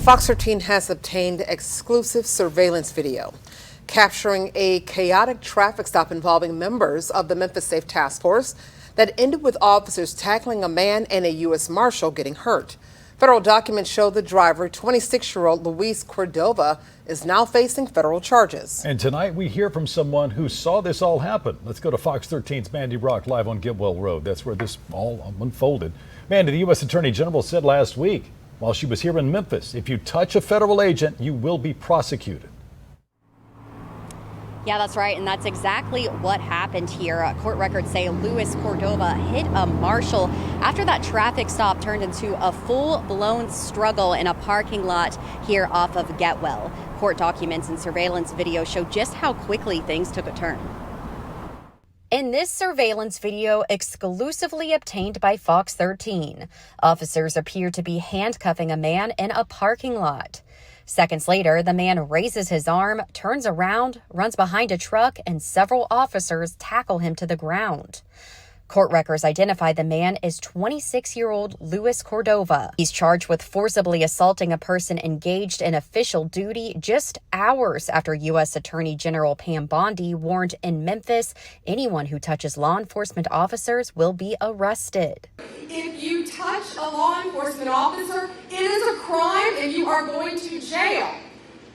Fox 13 has obtained exclusive surveillance video capturing a chaotic traffic stop involving members of the Memphis Safe Task Force that ended with officers tackling a man and a U.S. Marshal getting hurt. Federal documents show the driver, 26-year-old Luis Cordova, is now facing federal charges. And tonight we hear from someone who saw this all happen. Let's go to Fox 13's Mandy Rock live on Gibwell Road. That's where this all unfolded. Mandy, the U.S. Attorney General said last week while she was here in Memphis, if you touch a federal agent, you will be prosecuted. Yeah, that's right, and that's exactly what happened here. Court records say Luis Cordova hit a marshal after that traffic stop turned into a full-blown struggle in a parking lot here off of Getwell. Court documents and surveillance video show just how quickly things took a turn. In this surveillance video exclusively obtained by Fox 13, officers appear to be handcuffing a man in a parking lot. Seconds later, the man raises his arm, turns around, runs behind a truck, and several officers tackle him to the ground. Court records identify the man as 26-year-old Luis Cordova. He's charged with forcibly assaulting a person engaged in official duty just hours after U.S. Attorney General Pam Bondi warned in Memphis anyone who touches law enforcement officers will be arrested. If you touch a law enforcement officer, it is a crime and you are going to jail.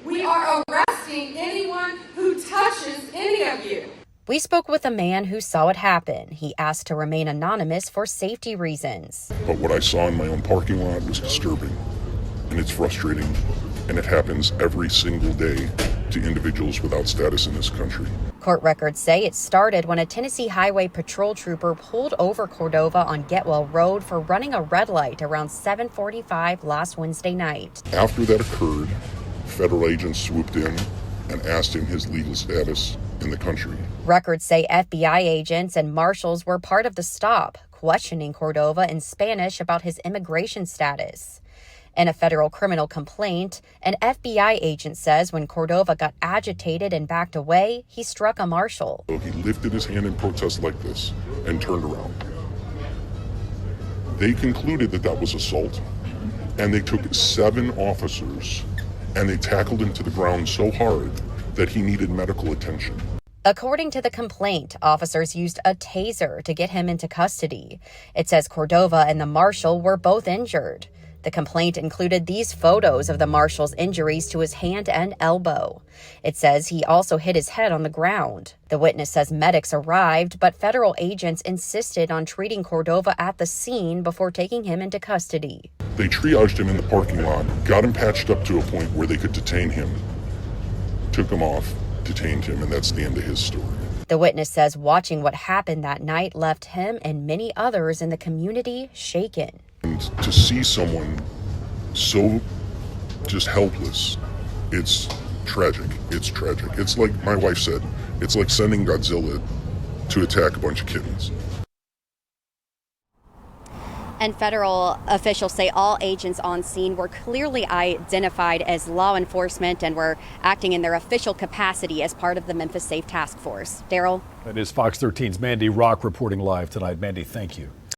We are arresting anyone who touches any of you. We spoke with a man who saw it happen. He asked to remain anonymous for safety reasons. But what I saw in my own parking lot was disturbing, and it's frustrating, and it happens every single day to individuals without status in this country. Court records say it started when a Tennessee Highway Patrol trooper pulled over Cordova on Getwell Road for running a red light around 7:45 last Wednesday night. After that occurred, federal agents swooped in and asked him his legal status in the country. Records say FBI agents and marshals were part of the stop, questioning Cordova in Spanish about his immigration status. In a federal criminal complaint, an FBI agent says when Cordova got agitated and backed away, he struck a marshal. So he lifted his hand in protest like this and turned around. They concluded that that was assault, and they took 7 officers and they tackled him to the ground so hard that he needed medical attention. According to the complaint, officers used a taser to get him into custody. It says Cordova and the marshal were both injured. The complaint included these photos of the marshal's injuries to his hand and elbow. It says he also hit his head on the ground. The witness says medics arrived, but federal agents insisted on treating Cordova at the scene before taking him into custody. They triaged him in the parking lot, got him patched up to a point where they could detain him, took him off, detained him, and that's the end of his story. The witness says watching what happened that night left him and many others in the community shaken. And to see someone so just helpless, it's tragic. It's tragic. It's like my wife said, it's like sending Godzilla to attack a bunch of kittens. And federal officials say all agents on scene were clearly identified as law enforcement and were acting in their official capacity as part of the Memphis Safe Task Force. Daryl? That is Fox 13's Mandy Rock reporting live tonight. Mandy, thank you.